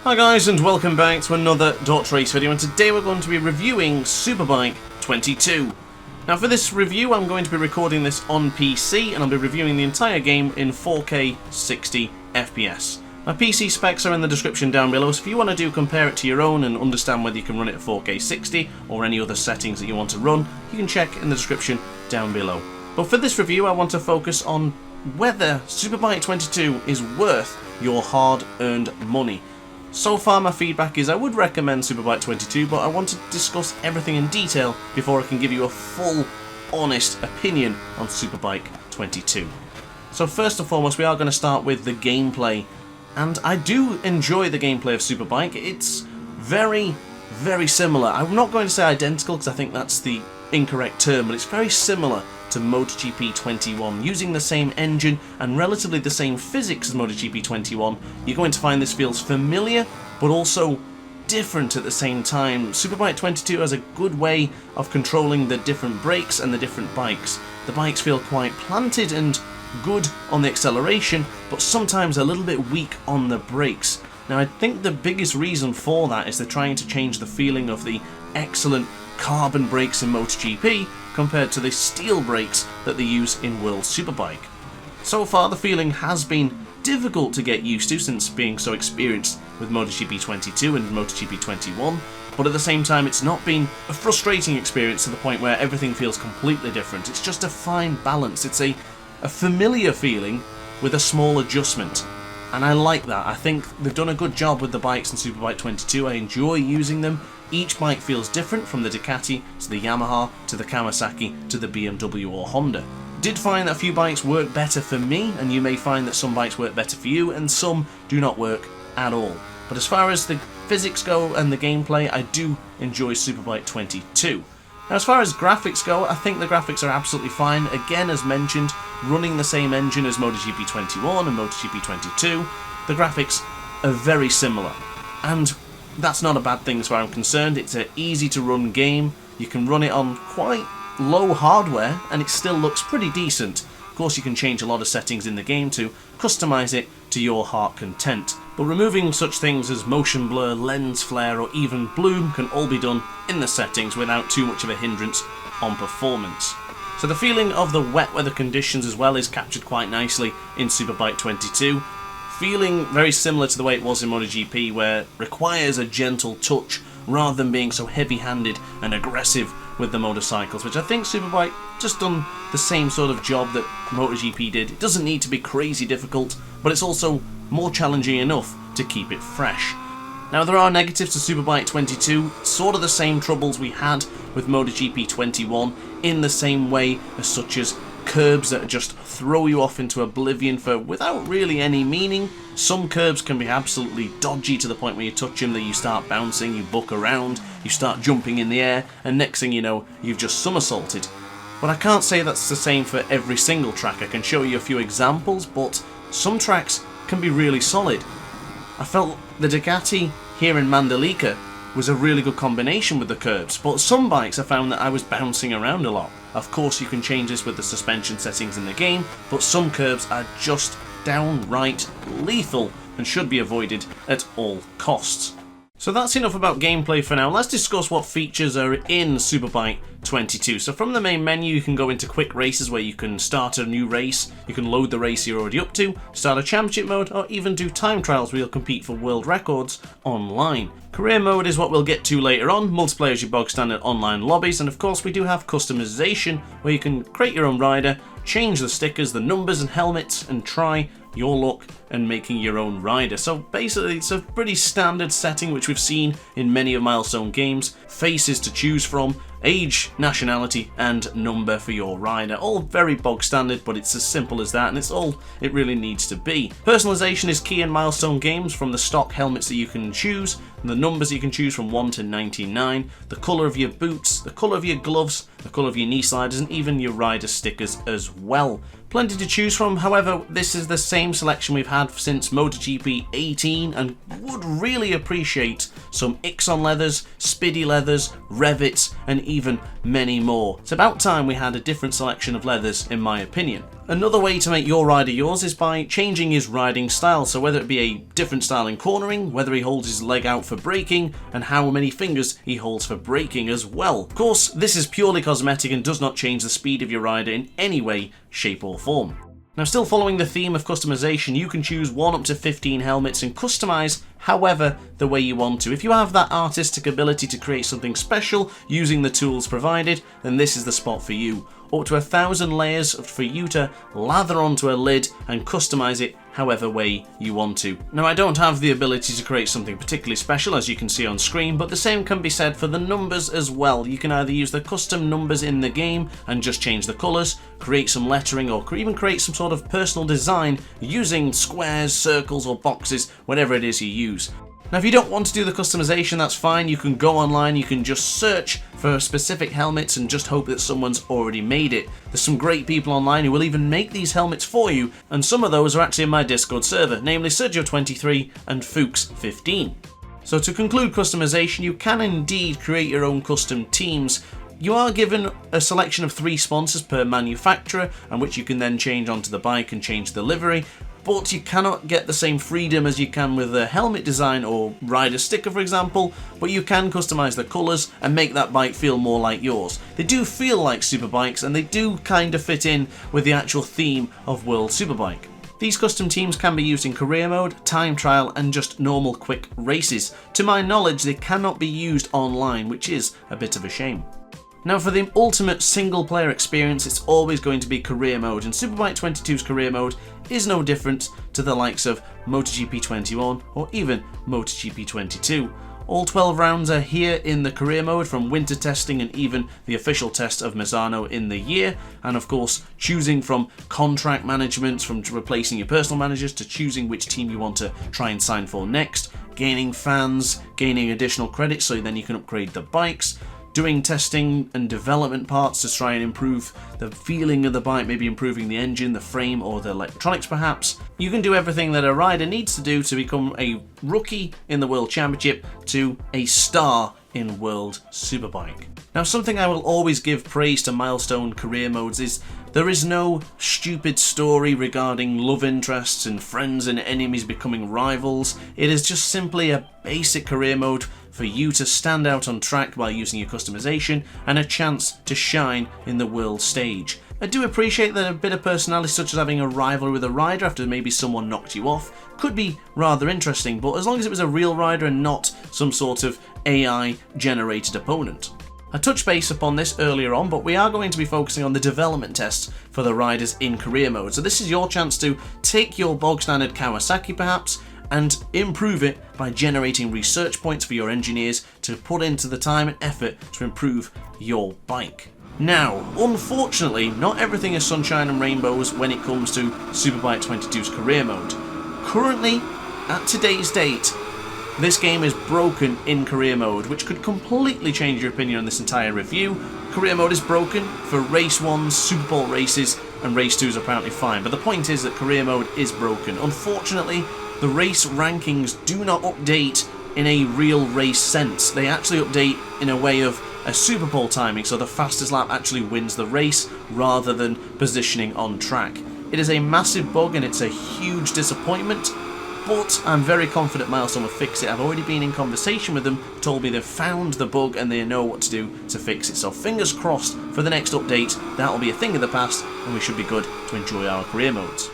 Hi guys, and welcome back to another DrAce video, and today we're going to be reviewing Superbike 22. Now for this review I'm going to be recording this on PC and I'll be reviewing the entire game in 4K 60 FPS. My PC specs are in the description down below, so if you want to compare it to your own and understand whether you can run it at 4K 60 or any other settings that you want to run, you can check in the description down below. But for this review I want to focus on whether Superbike 22 is worth your hard-earned money. So far my feedback is I would recommend Superbike 22, but I want to discuss everything in detail before I can give you a full, honest opinion on Superbike 22. So first and foremost we are going to start with the gameplay, and I do enjoy the gameplay of Superbike. It's very, very similar. I'm not going to say identical because I think that's the incorrect term, but it's very similar to MotoGP 21, using the same engine and relatively the same physics as MotoGP 21. You're going to find this feels familiar but also different at the same time. Superbike 22 has a good way of controlling the different brakes and the different bikes. The bikes feel quite planted and good on the acceleration, but sometimes a little bit weak on the brakes. Now I think the biggest reason for that is they're trying to change the feeling of the excellent carbon brakes in MotoGP compared to the steel brakes that they use in World Superbike. So far the feeling has been difficult to get used to since being so experienced with MotoGP 22 and MotoGP 21, but at the same time it's not been a frustrating experience to the point where everything feels completely different. It's just a fine balance. It's a familiar feeling with a small adjustment, and I like that. I think they've done a good job with the bikes in Superbike 22. I enjoy using them. Each bike feels different, from the Ducati to the Yamaha to the Kawasaki to the BMW or Honda. Did find that a few bikes work better for me, and you may find that some bikes work better for you and some do not work at all. But as far as the physics go and the gameplay, I do enjoy Superbike 22. Now as far as graphics go, I think the graphics are absolutely fine. Again, as mentioned, running the same engine as MotoGP 21 and MotoGP 22, the graphics are very similar. And that's not a bad thing as far as I'm concerned. It's an easy to run game. You can run it on quite low hardware and it still looks pretty decent. Of course you can change a lot of settings in the game to customize it to your heart content. But removing such things as motion blur, lens flare or even bloom can all be done in the settings without too much of a hindrance on performance. So the feeling of the wet weather conditions as well is captured quite nicely in Superbike 22. Feeling very similar to the way it was in MotoGP, where it requires a gentle touch rather than being so heavy-handed and aggressive with the motorcycles, which I think Superbike just done the same sort of job that MotoGP did. It doesn't need to be crazy difficult, but it's also more challenging enough to keep it fresh. Now there are negatives to Superbike 22, sort of the same troubles we had with MotoGP 21, in the same way as such as curbs that just throw you off into oblivion for without really any meaning. Some curbs can be absolutely dodgy to the point where you touch them that you start bouncing, you buck around, you start jumping in the air, and next thing you know you've just somersaulted. But I can't say that's the same for every single track. I can show you a few examples, but some tracks can be really solid. I felt the Ducati here in Mandalika was a really good combination with the curbs, but some bikes I found that I was bouncing around a lot. Of course you can change this with the suspension settings in the game, but some curbs are just downright lethal and should be avoided at all costs. So that's enough about gameplay for now. Let's discuss what features are in Superbike 22. So from the main menu you can go into quick races where you can start a new race, you can load the race you're already up to, start a championship mode, or even do time trials where you'll compete for world records online. Career mode is what we'll get to later on. Multiplayer is your bog standard online lobbies, and of course we do have customization where you can create your own rider, change the stickers, the numbers and helmets, and try your luck and making your own rider. So basically it's a pretty standard setting which we've seen in many of Milestone games. Faces to choose from, age, nationality and number for your rider. All very bog standard, but it's as simple as that, and it's all it really needs to be. Personalization is key in Milestone games, from the stock helmets that you can choose, and the numbers you can choose from 1 to 99, the colour of your boots, the colour of your gloves, the colour of your knee sliders, and even your rider stickers as well. Plenty to choose from. However, this is the same selection we've had since MotoGP 18 and would really appreciate some Ixon leathers, Spidey leathers, Revits, and even many more. It's about time we had a different selection of leathers, in my opinion. Another way to make your rider yours is by changing his riding style, so whether it be a different style in cornering, whether he holds his leg out for braking, and how many fingers he holds for braking as well. Of course, this is purely cosmetic and does not change the speed of your rider in any way, shape or form. Now, still following the theme of customization, you can choose 1 up to 15 helmets and customize however the way you want to. If you have that artistic ability to create something special using the tools provided, then this is the spot for you. Up to 1,000 layers for you to lather onto a lid and customize it however way you want to. Now, I don't have the ability to create something particularly special, as you can see on screen, but the same can be said for the numbers as well. You can either use the custom numbers in the game and just change the colours, create some lettering, or even create some sort of personal design using squares, circles or boxes, whatever it is you use. Now, if you don't want to do the customization, that's fine. You can go online, you can just search for specific helmets and just hope that someone's already made it. There's some great people online who will even make these helmets for you, and some of those are actually in my Discord server, namely Sergio23 and Fuchs15. So to conclude customization, you can indeed create your own custom teams. You are given a selection of 3 sponsors per manufacturer, and which you can then change onto the bike and change the livery. But you cannot get the same freedom as you can with a helmet design or rider sticker, for example, but you can customize the colors and make that bike feel more like yours. They do feel like superbikes, and they do kind of fit in with the actual theme of World Superbike. These custom teams can be used in career mode, time trial, and just normal quick races. To my knowledge, they cannot be used online, which is a bit of a shame. Now, for the ultimate single player experience, it's always going to be career mode, and Superbike 22's career mode is no different to the likes of MotoGP 21 or even MotoGP 22. All 12 rounds are here in the career mode, from winter testing and even the official test of Misano in the year, and of course choosing from contract management, from replacing your personal managers to choosing which team you want to try and sign for next, gaining fans, gaining additional credits so then you can upgrade the bikes, doing testing and development parts to try and improve the feeling of the bike, maybe improving the engine, the frame, or the electronics perhaps. You can do everything that a rider needs to do to become a rookie in the World Championship to a star in World Superbike. Now, something I will always give praise to Milestone career modes is there is no stupid story regarding love interests and friends and enemies becoming rivals. It is just simply a basic career mode for you to stand out on track by using your customization and a chance to shine in the world stage. I do appreciate that a bit of personality, such as having a rivalry with a rider after maybe someone knocked you off, could be rather interesting, but as long as it was a real rider and not some sort of AI generated opponent. I touched base upon this earlier on, but we are going to be focusing on the development tests for the riders in career mode. So this is your chance to take your bog standard Kawasaki perhaps and improve it by generating research points for your engineers to put into the time and effort to improve your bike. Now, unfortunately, not everything is sunshine and rainbows when it comes to Superbike 22's career mode. Currently, at today's date, this game is broken in career mode, which could completely change your opinion on this entire review. Career mode is broken for race 1s, Super Bowl races, and race 2s are apparently fine, but the point is that career mode is broken. Unfortunately, the race rankings do not update in a real race sense. They actually update in a way of a Super Bowl timing, so the fastest lap actually wins the race rather than positioning on track. It is a massive bug and it's a huge disappointment, but I'm very confident Milestone will fix it. I've already been in conversation with them, told me they've found the bug and they know what to do to fix it. So fingers crossed for the next update, that will be a thing of the past and we should be good to enjoy our career modes.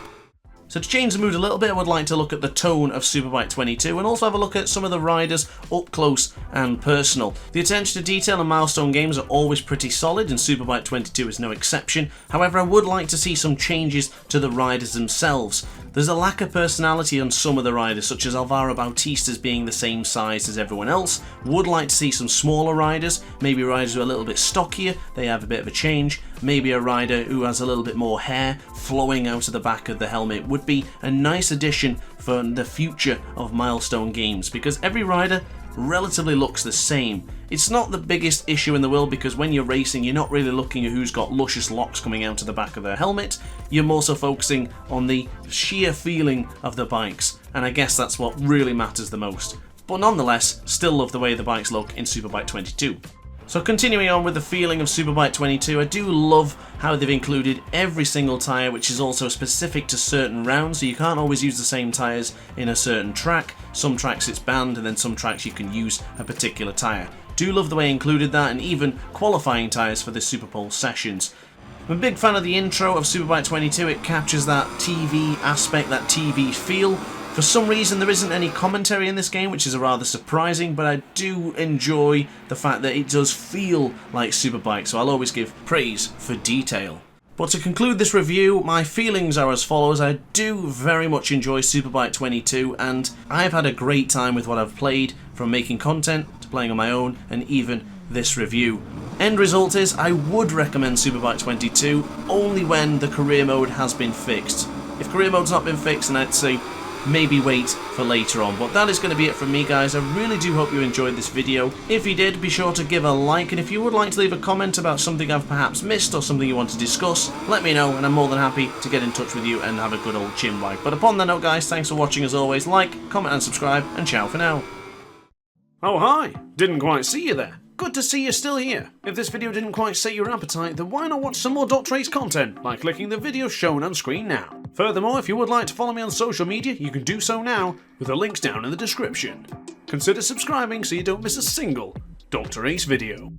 So to change the mood a little bit, I would like to look at the tone of Superbike 22 and also have a look at some of the riders up close and personal. The attention to detail in Milestone games are always pretty solid and Superbike 22 is no exception. However, I would like to see some changes to the riders themselves. There's a lack of personality on some of the riders, such as Alvaro Bautista's being the same size as everyone else. Would like to see some smaller riders, maybe riders who are a little bit stockier, they have a bit of a change. Maybe a rider who has a little bit more hair flowing out of the back of the helmet would be a nice addition for the future of Milestone games, because every rider relatively looks the same. It's not the biggest issue in the world because when you're racing, you're not really looking at who's got luscious locks coming out of the back of their helmet. You're more so focusing on the sheer feeling of the bikes, and I guess that's what really matters the most. but nonetheless, still love the way the bikes look in Superbike 22. So continuing on with the feeling of Superbike 22, I do love how they've included every single tyre, which is also specific to certain rounds, so you can't always use the same tyres in a certain track. Some tracks it's banned, and then some tracks you can use a particular tyre. Do love the way they included that, and even qualifying tyres for the Superpole sessions. I'm a big fan of the intro of Superbike 22, it captures that TV aspect, that TV feel. For some reason there isn't any commentary in this game, which is rather surprising, but I do enjoy the fact that it does feel like Superbike, so I'll always give praise for detail. But to conclude this review, my feelings are as follows. I do very much enjoy Superbike 22, and I've had a great time with what I've played, from making content to playing on my own, and even this review. End result is, I would recommend Superbike 22 only when the career mode has been fixed. If career mode's not been fixed, then I'd say maybe wait for later on. But that is going to be it from me, guys. I really do hope you enjoyed this video. If you did, be sure to give a like, and if you would like to leave a comment about something I've perhaps missed or something you want to discuss, let me know, and I'm more than happy to get in touch with you and have a good old chin wag. But upon that note, guys, thanks for watching as always. Like, comment and subscribe, and ciao for now. Oh hi, didn't quite see you there. Good to see you're still here. If this video didn't quite sate your appetite, then why not watch some more DrAce content by clicking the video shown on screen now. Furthermore, if you would like to follow me on social media, you can do so now with the links down in the description. Consider subscribing so you don't miss a single DrAce video.